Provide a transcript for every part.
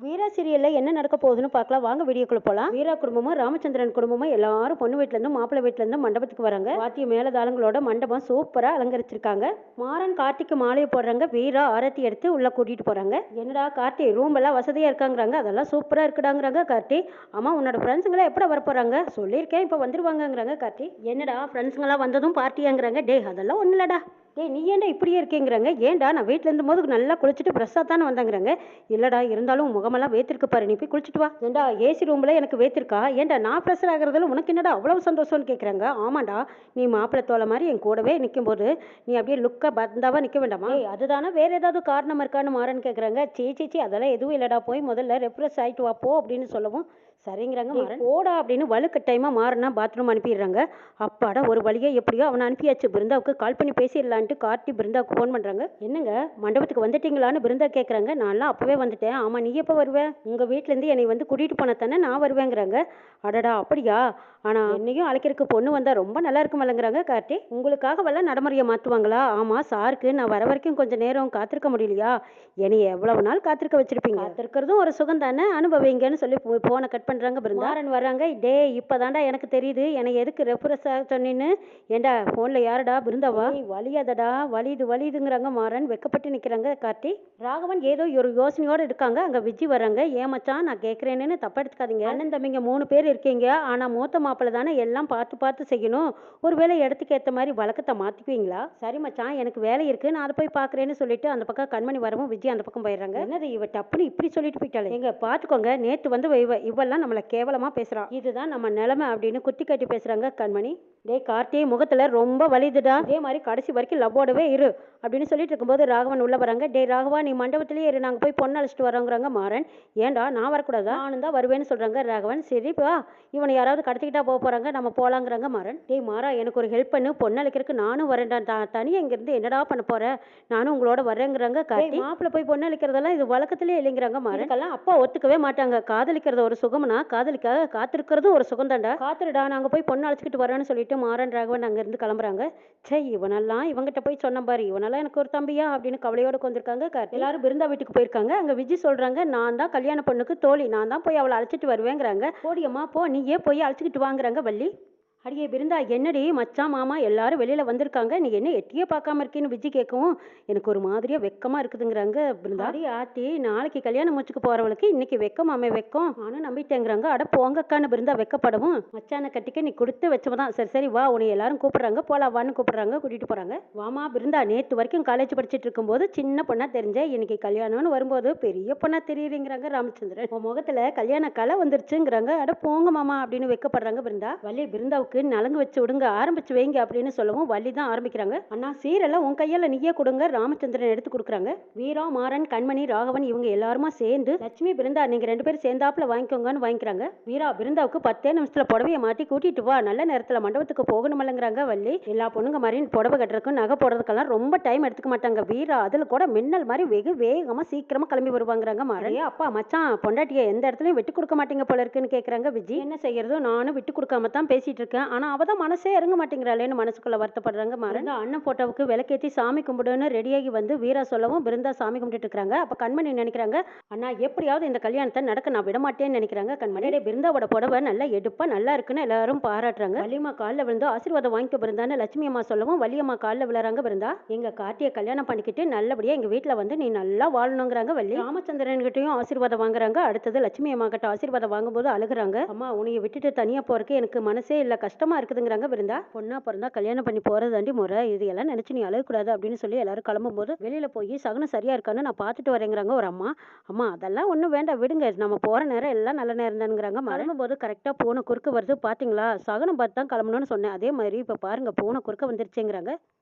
வீரா சீரியல்ல என்ன நடக்க போகுதுன்னு பார்க்கலாம் வாங்க வீடியோக்குள்ள போலாம். வீரா குடும்பமும் ராமச்சந்திரன் குடும்பமும் எல்லாரும் பொண்ணு வீட்ல இருந்து மாப்பிள்ளை வீட்ல இருந்து மண்டபத்துக்கு வராங்க. வாத்திய மேலதாளங்களோட மண்டபம் சூப்பரா அலங்கரிச்சிருக்காங்க. மாறன் கார்த்திக்கு மாலையை போடுறாங்க. வீரா ஆரத்தி எடுத்து உள்ள கூட்டிட்டு போறாங்க. என்னடா கார்த்தி ரூம் எல்லாம் வசதியா இருக்காங்கிறாங்க. அதெல்லாம் சூப்பரா இருக்குடாங்கிறாங்க கார்த்தி. ஆமா உன்னோட ஃப்ரெண்ட்ஸுங்களா எப்பட வர போறாங்க? சொல்லியிருக்கேன் இப்போ வந்துருவாங்கங்கிறாங்க கார்த்தி. என்னடா ஃப்ரெண்ட்ஸுங்களா வந்ததும் பார்ட்டியாங்கிறாங்க. டே அதெல்லாம் ஒன்றும் இல்லடா. ஏய் நீ ஏன்டா இப்படியே இருக்கேங்கிறாங்க. ஏன்டா நான் வீட்டில் இருந்தும்போது நல்லா குளிச்சுட்டு ஃப்ரெஷ்ஷாக தானே வந்தாங்கிறாங்க. இல்லடா இருந்தாலும் முகமெல்லாம் வேத்திருக்கு பாரு, நீ போய் குளிச்சுட்டு வா. ஏன்டா ஏசி ரூம்ல எனக்கு வேத்திருக்கா? ஏன்டா நான் ஃப்ரெஷர் ஆகிறதுல உனக்கு என்னடா அவ்வளவு சந்தோஷம்னு கேட்குறாங்க. ஆமாண்டா நீ மாப்பிள்ளை தோலை மாதிரி என் கூடவே நிற்கும் போது நீ அப்படியே லுக்கா பந்தாவா நிற்க வேண்டாமா? அதுதானே வேற ஏதாவது காரணம் இருக்கான்னு மாறன்னு கேட்குறாங்க. சீ அதெல்லாம் எதுவும் இல்லடா, போய் முதல்ல ரெஃப்ரெஷ் ஆகிட்டு வா போ அப்படின்னு சொல்லவும் சரிங்கிறாங்க. மாறன் போடா அப்படின்னு வலுக்கட்டாயமா மாறனா பாத்ரூம் அனுப்பிடுறாங்க. அப்பாடா ஒரு வழியா எப்படியோ அவனை அனுப்பியாச்சு. பிருந்தாவுக்கு கால் பண்ணி பேசிடலான்ட்டு கார்த்தி பிருந்தாவுக்கு ஃபோன் பண்றாங்க. என்னங்க மண்டபத்துக்கு வந்துட்டீங்களான்னு பிருந்தா கேட்குறாங்க. நான்லாம் அப்பவே வந்துட்டேன். ஆமா நீ எப்போ வருவேன்? உங்க வீட்ல இருந்து என்னை வந்து கூட்டிட்டு போன தானே நான் வருவேங்கிறாங்க. அடடா அப்படியா? ஆனா என்னையும் அழைக்கிறதுக்கு பொண்ணு வந்தா ரொம்ப நல்லா இருக்குமல்லங்கிறாங்க கார்த்தி. உங்களுக்காக வல்ல நடைமுறையை மாத்துவாங்களா? ஆமா சாருக்கு நான் வர வரைக்கும் கொஞ்சம் நேரம் காத்திருக்க முடியலையா? என்னை எவ்வளவு நாள் காத்திருக்க வச்சிருப்பீங்க? காத்திருக்கிறதும் ஒரு சுகம் தானே, அனுபவிங்கன்னு சொல்லி போனை கட் பண்றாங்க. பிருந்தாரன் வர்றாங்க. டே இப்பதான்டா எனக்கு தெரியுது என்னை எதுக்கு ரெஃபரன்ஸ் சொன்னேன்னு. ஏண்டா போன்ல யாருடா? பிருந்தாவா? வலியாதடா வலிதுங்கிறாங்க. மாறன் வெக்கப்பட்டு நிக்கிறாங்க. கார்த்தி ராகவன் ஏதோ ஒரு யோசனையோட இருக்காங்க. அங்க விஜி வர்றாங்க. ஏமாச்சான் நான் கேட்கறேன்னு தப்பா எடுத்துக்காதீங்க. அண்ணன் தம்பிங்க 3 பேர் இருக்கீங்க. ஆனா மூத்த மாப்பிள்ள தானே எல்லாம் பார்த்து செய்யணும். ஒருவேளை இடத்துக்கு ஏற்ற மாதிரி வழக்கத்தை மாத்திக்குவீங்களா? சரி மச்சான் எனக்கு வேலை இருக்கு, நான் அதை போய் பாக்குறேன்னு சொல்லிட்டு அந்த பக்கம் கண்மணி வரவும் விஜய் அந்த பக்கம் போயிடுறாங்க. என்னது இவ டப்புன்னு இப்படி சொல்லிட்டு போயிட்டாலே. எங்க பாத்துக்கோங்க, நேத்து வந்து இவெல்லாம் நம்மள கேவலமா பேசுறான். இதுதான் நம்ம நிலைமை அப்படின்னு குத்தி காட்டி பேசுறாங்க கண்மணி. டே கார்த்தி முகத்துல ரொம்ப வலிதுடா, இதே மாதிரி கடைசி வரைக்கும் லவ்வோடவே இரு அப்படின்னு சொல்லிட்டு இருக்கும்போது ராகவன் உள்ள வராங்க. டே ராகவா நீ மண்டபத்திலேயே இரு, நாங்க போய் பொண்ணு அழைச்சிட்டு வரோங்கிறாங்க. மாறன் ஏண்டா நான் வரக்கூடாதா? நானும் தான் வருவேன்னு சொல்றாங்க. ராகவன் சரி வா, இவனை யாராவது கடத்திக்கிட்டா போறாங்க, நம்ம போலாங்கிறாங்க. மாறன் டே மாறா எனக்கு ஒரு ஹெல்ப் பண்ணு, பொண்ணு அழைக்கிறதுக்கு நானும் வரேன்டா. தனியா இங்க இருந்து என்னடா பண்ண போற? நானும் உங்களோட வரேங்கிறாங்க. கார்த்தி மாப்பிள்ள போய் பொண்ணு அழைக்கிறதெல்லாம் இது வழக்கத்திலே இல்லைங்கிறாங்க. மாறன் அப்பா ஒத்துக்கவே மாட்டாங்க. காதலிக்கிறது ஒரு சுகம்னா காதலிக்காக காத்திருக்கிறது ஒரு சுகம் தாண்டா. காத்துருடா நாங்க போய் பொண்ணு அழைச்சிக்கிட்டு வரோன்னு சொல்லிட்டு மாறன் ராகவன் அங்க இருந்து கிளம்புறாங்க. சே இவனெல்லாம் இவங்கிட்ட போய் சொன்ன பாரு, இவனெல்லாம் எனக்கு ஒரு தம்பியா அப்படின்னு கவலையோட கொண்டிருக்காங்க. எல்லாரும் பிருந்தா வீட்டுக்கு போயிருக்காங்க. அங்க விஜய் சொல்றாங்க நான் தான் கல்யாண பொண்ணுக்கு தோழி, நான் தான் போய் அவளை அழைச்சிட்டு வருவேங்கிறாங்க. போடியம்மா போ, நீயே போய் அழைச்சிக்கிட்டு வாங்குறாங்க. வள்ளி அடியே பிருந்தா என்னடி மச்சான் மாமா எல்லாரும் வெளியில வந்திருக்காங்க, நீ என்ன எட்டியே பார்க்காம இருக்கேன்னு விஜய் கேட்கவும் எனக்கு ஒரு மாதிரியா வெக்கமா இருக்குதுங்கிறாங்க. பிருந்தா ஆத்தி நாளைக்கு கல்யாணம் முடிச்சுக்கு போறவளுக்கு இன்னைக்கு வெக்கமாமே வெக்கம் நானும் நம்பிட்டேங்கிறாங்க. அட போங்கக்கான்னு பிருந்தா வெக்கப்படவும் மச்சானை கட்டிக்க நீ கொடுத்து வச்சவதான். சரி வா உன்னை எல்லாரும் கூப்பிடுறாங்க, போலாம் வான்னு கூப்பிடுறாங்க. கூட்டிட்டு போறாங்க. வாமா பிருந்தா நேத்து வரைக்கும் காலேஜ் படிச்சுட்டு இருக்கும்போது சின்ன பொண்ணா தெரிஞ்ச, இன்னைக்கு கல்யாணம்னு வரும்போது பெரிய பொண்ணா தெரியுறீங்கிறாங்க ராமச்சந்திரன். உன் முகத்துல கல்யாண கலை வந்துருச்சுங்கிறாங்க. அட போங்க மாமா அப்படின்னு வெக்கப்படுறாங்க. பிருந்தா வள்ளி பிருந்தாவுக்கு நலங்கு வச்சு விடுங்க, ஆரம்பிச்சு வைங்க அப்படின்னு சொல்லவும் வள்ளி தான் ஆரம்பிக்கிறாங்க. அண்ணா சீரெல்லாம் உன் கையால நீயே கொடுங்க. ராமச்சந்திரன் எடுத்து கொடுக்குறாங்க. வீரா மாறன் கண்மணி ராகவன் இவங்க எல்லாருமா சேர்ந்து லட்சுமி பிருந்தா நீங்க 2 பேரும் சேர்ந்தாப்புல வாங்கிக்கோங்கன்னு வாங்கிக்கிறாங்க. வீரா பிருந்தாவுக்கு 10 நிமிஷத்துல புடவையை மாட்டி கூட்டிட்டு வா, நல்ல நேரத்துல மண்டபத்துக்கு போகணுமல்லங்கிறாங்க. வள்ளி எல்லா பொண்ணுங்க மாதிரி புடவை கட்டுறதுக்கும் நகை போடுறதுக்கெல்லாம் ரொம்ப டைம் எடுத்துக்க மாட்டாங்க. வீரா அதுல கூட மின்னல் மாதிரி வெகு வேகமா சீக்கிரமா கிளம்பி வருவாங்கிறாங்க. மாறன் அப்பா மச்சான் பொண்டாட்டிய எந்த இடத்துலயும் விட்டு கொடுக்க மாட்டீங்க போல இருக்குன்னு கேக்குறாங்க. விஜய் என்ன செய்யறது, நானும் விட்டு கொடுக்காம தான் பேசிட்டு இருக்கேன், ஆனா அவதான் மனசே இறங்க மாட்டேங்கிறாளேன்னு மனசுக்குள்ள வருத்தப்படுறாங்க. மாறன் அண்ணன் போட்டோவுக்கு விளக்கேத்தி சாமி கும்பிடுன்னு ரெடியாகி வந்து வீரா சொல்லவும் பிருந்தா சாமி கும்பிட்டு இருக்காங்க. அப்ப கண்மணி நினைக்கிறாங்க அண்ணா எப்படியாவது இந்த கல்யாணத்தை நடக்க நான் விட மாட்டேன்னு நினைக்கிறாங்க. கண்மணி பிருந்தாவோட புடவை நல்லா எடுப்பா நல்லா இருக்குன்னு எல்லாரும் பாராட்டுறாங்க. வள்ளியம்மா காலில் விழுந்து ஆசீர்வாதம் வாங்கிக்க பிருந்தான்னு லட்சுமி அம்மா சொல்லவும் வள்ளியம்மா காலில் விழுறாங்க. பிருந்தா எங்க கார்த்தியை கல்யாணம் பண்ணிக்கிட்டு நல்லபடியா எங்க வீட்டுல வந்து நீ நல்லா வாழணுங்கிறாங்க. வள்ளி ராமச்சந்திரன் கிட்டையும் ஆசீர்வாதம் வாங்குறாங்க. அடுத்தது லட்சுமி அம்மா கிட்ட ஆசீர்வாதம் வாங்கும்போது அழுகுறாங்க. அம்மா உன்னைய விட்டுட்டு தனியா போறதுக்கு எனக்கு மனசே இல்ல, கஷ்டமா இருக்குதுங்கிறாங்க. பிருந்தா பொண்ணா பிறந்தா கல்யாணம் பண்ணி போறதாண்டி முறை, இது எல்லாம் நினைச்சு நீ அழகக்கூடாது அப்படின்னு சொல்லி எல்லாரும் கிளம்பும் போது வெளியில போய் சகுனம் சரியா இருக்கான்னு நான் பார்த்துட்டு வரேங்கிறாங்க ஒரு அம்மா. அம்மா அதெல்லாம் ஒன்றும் வேண்டாம் விடுங்க, நம்ம போற நேரம் எல்லாம் நல்ல நேரம் தானுங்கிறாங்க. மறக்கும் போது கரெக்டா பூனை குறுக்க வருது பாத்தீங்களா, சகுனம் பார்த்து தான் கிளம்பணும்னு சொன்னேன், அதே மாதிரி இப்ப பாருங்க பூனை குறுக்க வந்துருச்சுங்கிறாங்க.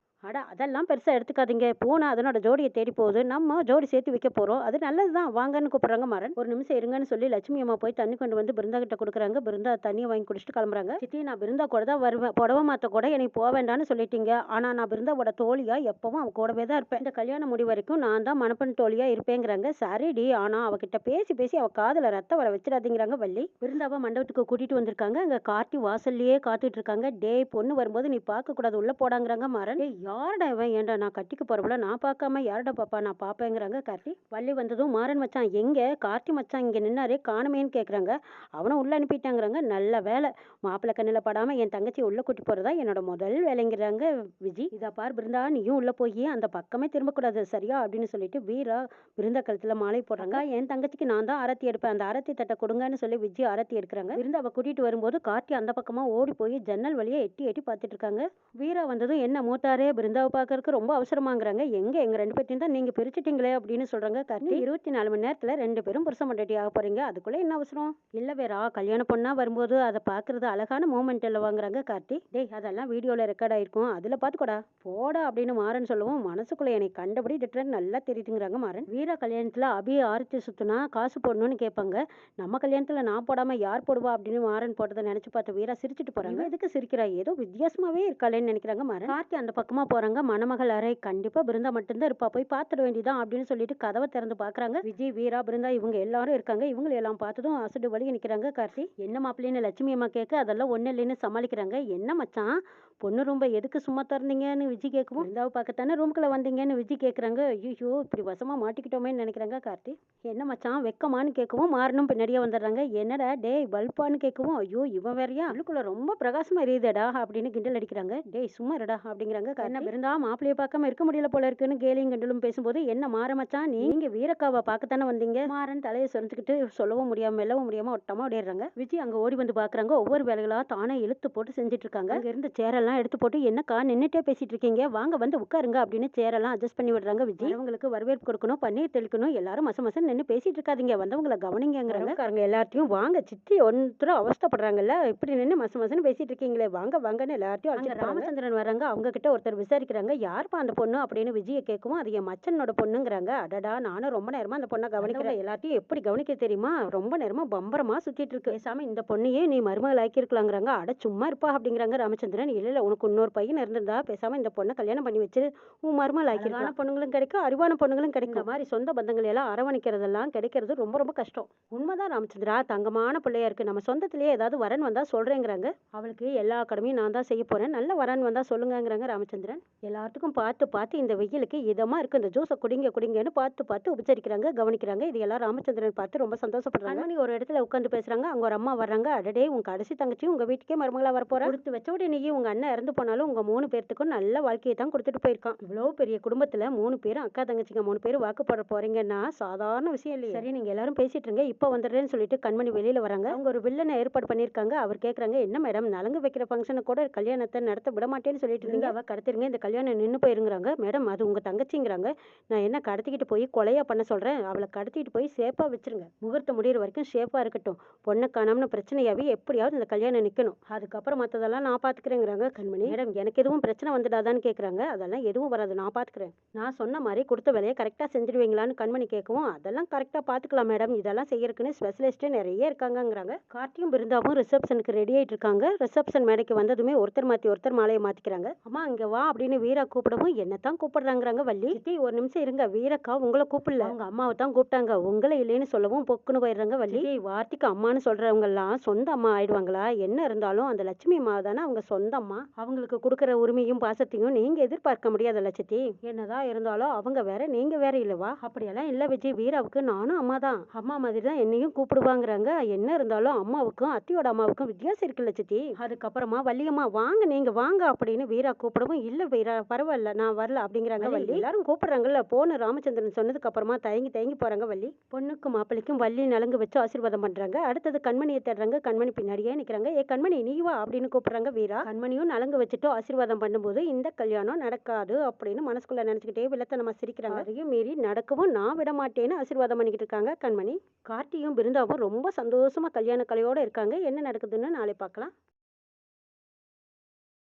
அட அதெல்லாம் பெருசா எடுத்துக்காதீங்க, பூனை அதனோட ஜோடியை தேடி போகுது, நம்ம ஜோடி சேர்த்து வைக்க போறோம், அது நல்லதுதான் வாங்கன்னு கூப்பிடுறாங்க. மாறன் ஒரு நிமிஷம் இருங்கன்னு சொல்லி லட்சுமி அம்மா போய் தண்ணி கொண்டு வந்து பிருந்தா கிட்ட கொடுக்குறாங்க. பிருந்தா தண்ணியை வாங்கி குடிச்சிட்டு கிளம்புறாங்க. சித்தி நான் பிருந்தா கூட தான் வருவேன், புடவை மாத்த கூட எனக்கு போக வேண்டாம்னு சொல்லிட்டீங்க, ஆனா நான் பிருந்தாவோட தோழியா எப்பவும் அவ கூடவே தான் இருப்பேன், இந்த கல்யாணம் முடி வரைக்கும் நான் தான் மணப்பெண் தோழியா இருப்பேங்கிறாங்க. சரிடி, ஆனா அவகிட்ட பேசி பேசி அவ காதுல ரத்தம் வர வச்சிடாதீங்கிறாங்க. வள்ளி பிருந்தாவை மண்டபத்துக்கு கூட்டிட்டு வந்திருக்காங்க. அங்க கார்த்தி வாசல்லையே காத்துட்டு இருக்காங்க. டே பொண்ணு வரும்போது நீ பார்க்க கூடாது, உள்ள போடாங்கிறாங்க. மாறன் யாருடா இவன், ஏன்டா நான் கட்டிக்க போறவள நான் பார்க்காம யாருடா பாப்பா, நான் பார்ப்பேங்கிறாங்க கார்த்தி. வள்ளி வந்ததும் மாறன் மச்சான் எங்க, கார்த்தி மச்சான் இங்க நின்னாரே காணுமேன்னு கேக்குறாங்க. அவனை உள்ள அனுப்பிட்டாங்கிறாங்க. நல்ல வேலை, மாப்பிள்ளை கண்ணுல படாம என் தங்கச்சி உள்ள கூட்டி போறதா என்னோட முதல் வேலைங்கிறாங்க விஜி. இதா பார் பிருந்தா, நீயும் உள்ள போய் அந்த பக்கமே திரும்பக்கூடாது சரியா அப்படின்னு சொல்லிட்டு வீரா பிருந்தா கழுத்துல மாலை போடுறாங்க. என் தங்கச்சிக்கு நான் தான் ஆரத்தி எடுப்பேன், அந்த ஆரத்தி தட்டை கொடுங்கன்னு சொல்லி விஜி ஆரத்தி எடுக்கிறாங்க. பிருந்தாவை கூட்டிட்டு வரும்போது கார்த்தி அந்த பக்கமா ஓடி போய் ஜன்னல் வழியா எட்டி எட்டி பார்த்துட்டு இருக்காங்க. வீரா வந்ததும் என்ன மூத்தாரே, பிருந்தாவை பார்க்கறதுக்கு ரொம்ப அவசரமாங்கிறாங்க. எங்க ரெண்டு பேர்த்தையும் தான் நீங்க பிரிச்சுட்டீங்களே அப்படின்னு சொல்றாங்க கார்த்தி. 24 மணி நேரத்துல 2 பேரும் புருஷன் பொண்டாட்டி ஆக போறீங்க, அதுக்குள்ள என்ன அவசரம்? இல்ல வேறா, கல்யாண பொண்ணா வரும்போது அதை பாக்குறது அழகான மூமெண்ட் இல்ல வாங்குறாங்க கார்த்தி. டேய் அதெல்லாம் வீடியோல ரெக்கார்ட் ஆயிருக்கும், அதுல பாத்துக்கோடா போடா அப்படின்னு மாறன் சொல்லவும் மனசுக்குள்ள என்னை கண்டபடி திட்டுறேன்னு நல்லா தெரியுதுங்கிறாங்க மாறன். வீரா கல்யாணத்துல அபி ஆரத்தி சுத்துனா காசு போடணும்னு கேட்பாங்க, நம்ம கல்யாணத்துல நான் போடாம யார் போடுவா அப்படின்னு மாறன் போட்டதை நினைச்சு பார்த்து வீரா சிரிச்சுட்டு போறாங்க. எதுக்கு சிரிக்கிறா, ஏதோ வித்தியாசமாவே இருக்காளேன்னு நினைக்கிறாங்க மாறன். கார்த்தி அந்த பக்கமா போறாங்க. மணமகள் அறை கண்டிப்பா பிருந்தா மட்டும்தான் இருப்பா, போய் பார்த்துட வேண்டியதான் அப்படின்னு சொல்லிட்டு கதவை திறந்து பாக்குறாங்க. விஜய், வீரா, பிருந்தா இவங்க எல்லாரும் இருக்காங்க. இவங்களை எல்லாம் பார்த்ததும் அசடு வழி நிக்கிறாங்க கார்த்தி. என்ன மாப்பிள்ளைன்னு லட்சுமி அம்மா கேட்க அதெல்லாம் ஒண்ணு இல்லைன்னு சமாளிக்கிறாங்க. என்ன மச்சான் பொண்ணு ரூம்ப எதுக்கு சும்மா திறந்தீங்கன்னு விஜய் கேட்கவும், பிருந்தாவை பார்க்கத்தானே ரூம்குள்ள வந்தீங்கன்னு விஜய் கேட்குறாங்க. ஐயோ இப்படி வசமா மாட்டிக்கிட்டோமேன்னு நினைக்கிறாங்க கார்த்தி. என்ன மச்சான் வெக்கமான்னு கேட்கவும் மாறனும் பின்னாடியே வந்துடுறாங்க. என்னடா டேய் பல்பான்னு கேட்கவும், ஐயோ இவன் வேறையா, உள்ளுக்குள்ள ரொம்ப பிரகாசமா எரியுதடா அப்படின்னு கிண்டல் அடிக்கிறாங்க. டேய் சும்மா இருடா அப்படிங்கிறாங்க. என்ன பிருந்தா மாப்பிள்ளைய பார்க்காம இருக்க முடியல போல இருக்குன்னு கேலியும் கிண்டலும் பேசும்போது, என்ன மாற மச்சான் நீங்க வீரக்காவை பார்க்கத்தானே வந்தீங்க, மாறன் தலையை சொரிஞ்சுக்கிட்டு சொல்லவும் முடியாம மெல்லவும் முடியாம ஒட்டமா ஓடிடுறாங்க. விஜய் அங்க ஓடி வந்து பாக்குறாங்க. ஒவ்வொரு வேலைகளா தானே இழுத்து போட்டு செஞ்சுட்டு இருக்காங்க. அங்க இருந்த சேரெல்லாம் எடுத்து போட்டு, என்னக்கா நின்னுட்டே பேசிட்டு இருக்கீங்க, வாங்க வந்து உட்காருங்க அப்படின்னு சேரெல்லாம் அட்ஜஸ்ட் பண்ணி விடுறாங்க. விஜய் அவங்களுக்கு வரவேற்பு கொடுக்கணும், பன்னீர் தெளிக்கணும், எல்லாரும் மசமசன்னு நின்று பேசிட்டு இருக்காதீங்க, வந்தவங்களை கவனிங்கிறாங்க. எல்லாத்தையும் வாங்க, சித்தி ஒருத்தரும் அவஸ்தப்படுறாங்கல்ல, இப்படி நின்று மசமசன்னு பேசிட்டு இருக்கீங்களே, வாங்க வாங்கன்னு எல்லாத்தையும் ராமச்சந்திரன் வராங்க. அவங்க கிட்ட ஒருத்தர் விசாரிக்கிறாங்க, யாருப்பா அந்த பொண்ணு அப்படின்னு விஜயை கேட்கவும், அது என் மச்சனோட பொண்ணுங்கிறாங்க. அடடா, நானும் ரொம்ப நேரமா அந்த பொண்ணை கவனிக்கிறேன், எல்லாத்தையும் எப்படி கவனிக்க தெரியுமா, ரொம்ப நேரமா பம்பரமா சுத்திட்டு இருக்கு, பேசாம இந்த பொண்ணையே நீ மருமகள் ஆக்கி இருக்கலாங்கிறாங்க. அட சும்மா இருப்பா அப்படிங்கிறாங்க ராமச்சந்திரன். இல்ல உனக்கு இன்னொரு பையன் இருந்திருந்தா பேசாம இந்த பொண்ணை கல்யாணம் பண்ணி வச்சு உன் மருமகள் ஆக்கிருக்கான பொண்ணுங்களும் கிடைக்கும், அறிவான பொண்ணுங்களும் கிடைக்கும். இந்த மாதிரி சொந்த பந்தங்கள் எல்லாம் அரவணைக்கிறதெல்லாம் கிடைக்கிறது ரொம்ப ரொம்ப கஷ்டம். உண்மைதான் ராமச்சந்திரா, தங்கமான பிள்ளையா இருக்கு, நம்ம சொந்தத்திலேயே ஏதாவது வரன் வந்தா சொல்றேங்கிறாங்க. அவளுக்கு எல்லா கடமையும் நான் தான் செய்ய போறேன், நல்ல வரன் வந்தா சொல்லுங்கிறாங்க ராமச்சந்திரன். எல்லாத்துக்கும் பார்த்து பார்த்து இந்த வெயிலுக்கு இதமா இருக்கு, இந்த ஜூஸை குடிங்க குடிங்கன்னு பார்த்து பார்த்து உபச்சரிக்கிறாங்க, கவனிக்கிறாங்க. இது எல்லாம் ராமச்சந்திரன் பார்த்து ரொம்ப சந்தோஷப்படுறாங்க. ஒரு இடத்துல உட்காந்து பேசுறாங்க. அங்க ஒரு அம்மா வர்றாங்க. அடடே, உங்க கடைசி தங்கச்சி உங்க வீட்டுக்கே மருமகளா வரப்போறா, கொடுத்து வச்ச உடனே உங்க அண்ணன் இறந்து போனாலும் உங்க 3 பேர்த்துக்கும் நல்ல வாழ்க்கையை தான் கொடுத்துட்டு போயிருக்கான். இவ்வளவு பெரிய குடும்பத்துல 3 பேரும் அக்கா தங்கச்சிங்க 3 பேரும் வாக்கு போட போறீங்கன்னா சாதாரண விஷயம் இல்லையா. சரி நீங்க எல்லாரும் பேசிட்டு இருங்க, இப்ப வந்துடுறேன்னு சொல்லிட்டு கண்மணி வெளியில வராங்க. அவங்க ஒரு வில்லனை ஏற்பாடு பண்ணிருக்காங்க. அவர் கேக்குறாங்க, என்ன மேடம் நலங்கு வைக்கிற ஃபங்க்ஷனை கூட கல்யாணத்தை நடத்த விட மாட்டேன்னு சொல்லிட்டு இருந்தீங்க, அவ கடத்திருங்க, இந்த கல்யாணம் நின்று போயிருங்கிறாங்க. மேடம் அது உங்க தங்கச்சிங்கிறாங்க, நான் என்ன கடத்திக்கிட்டு போய் கொலையா பண்ண சொல்றேன், அவளை கடத்திட்டு போய் சேஃபா வச்சிருங்க, முகூர்த்தம் முடிகிற வரைக்கும் சேஃபா இருக்கட்டும், பொண்ணை காணாமனு பிரச்சனையாவே எப்படியாவது இந்த கல்யாணம் நிக்கணும், அதுக்கப்புறம் மத்ததெல்லாம் நான் பாத்துக்கிறேங்கிறாங்க கண்மணி. மேடம் எனக்கு எதுவும் பிரச்சனை வந்துடாதான்னு கேட்குறாங்க. அதெல்லாம் எதுவும் வராது, நான் பார்த்துக்கிறேன், நான் சொன்ன மாதிரி கொடுத்த வேலையை கரெக்டாக செஞ்சிடுவீங்களான்னு கண்மணி கேட்கவும், அதெல்லாம் கரெக்டாக பார்த்துக்கலாம் மேடம், இதெல்லாம் செய்யறதுக்குன்னு ஸ்பெஷலிஸ்ட்டே நிறைய இருக்காங்கங்கிறாங்க. கார்த்தியும் பிருந்தாவும் ரிசப்ஷனுக்கு ரெடி ஆகிட்டு இருக்காங்க. ரிசப்ஷன் மேடைக்கு வந்ததுமே ஒருத்தர் மாற்றி ஒருத்தர் மாலையை மாற்றிக்கிறாங்க. அம்மா இங்கே வா அப்படின்னு வீரா கூப்பிடவும், என்னத்தான் கூப்பிடுறாங்கிறாங்க வள்ளி. சித்தி ஒரு நிமிஷம் இருங்க, வீரக்கா உங்களை கூப்பிடல, அவங்க அம்மாவை தான் கூப்பிட்டாங்க, உங்களை இல்லைன்னு சொல்லவும் பொக்குன்னு போயிடுறாங்க வள்ளி. வார்த்தைக்கு அம்மான்னு சொல்றவங்க எல்லாம் சொந்த அம்மா ஆயிடுவாங்களா, என்ன இருந்தாலும் அந்த லட்சுமி அம்மா தானே அவங்க சொந்த அம்மா, அவங்களுக்கு கொடுக்குற உரிமையும் பாசத்தையும் நீங்க எதிர்பார்க்க முடியாத லட்சத்தி, என்னதான் இருந்தாலும் அவங்க வேற நீங்க வேற இல்லவா, அப்படியெல்லாம் இல்ல விஜய், வீராவுக்கு நானும் அம்மா தான், அம்மா மாதிரி தான் என்னையும் கூப்பிடுவாங்கிறாங்க. என்ன இருந்தாலும் அம்மாவுக்கும் அத்தியோட அம்மாவுக்கும் வித்தியாசம் இருக்கு லட்சத்தி. அதுக்கப்புறமா வள்ளியம்மா வாங்க நீங்க வாங்க அப்படின்னு வீரா கூப்பிடவும், இல்ல வீரா பரவாயில்ல நான் வரல அப்படிங்கிறாங்க வள்ளி. எல்லாரும் கூப்பிடுறாங்கல்ல போன ராமச்சந்திரன் சொன்னதுக்கு அப்புறமா தயங்கி தயங்கி போறாங்க வள்ளி. பொண்ணுக்கும் மாப்பிள்ளைக்கும் வள்ளி நலங்கு வச்சு ஆசீர்வாதம் பண்றாங்க. அடுத்தது கண்மணியை தேடுறாங்க. கண்மணி பின்னாடியே நிக்கிறாங்க. ஏ கண்மணி நீ வா அப்படின்னு கூப்பிடுறாங்க வீரா. கண்மணியும் நலங்கு வச்சுட்டு ஆசீர்வாதம் பண்ணும்போது இந்த கல்யாணம் நடக்காது அப்படின்னு மனசுக்குள்ள நினைச்சுக்கிட்டே வில்லத்தனமா சிரிக்கிறாங்க. அதையும் மீறி நடக்கவும் நான் விட மாட்டேன்னு ஆசீர்வாதம் பண்ணிக்கிட்டு இருக்காங்க கண்மணி. கார்த்தியும் பிருந்தாவும் ரொம்ப சந்தோஷமா கல்யாண கலையோட இருக்காங்க. என்ன நடக்குதுன்னு நாளை பார்க்கலாம்.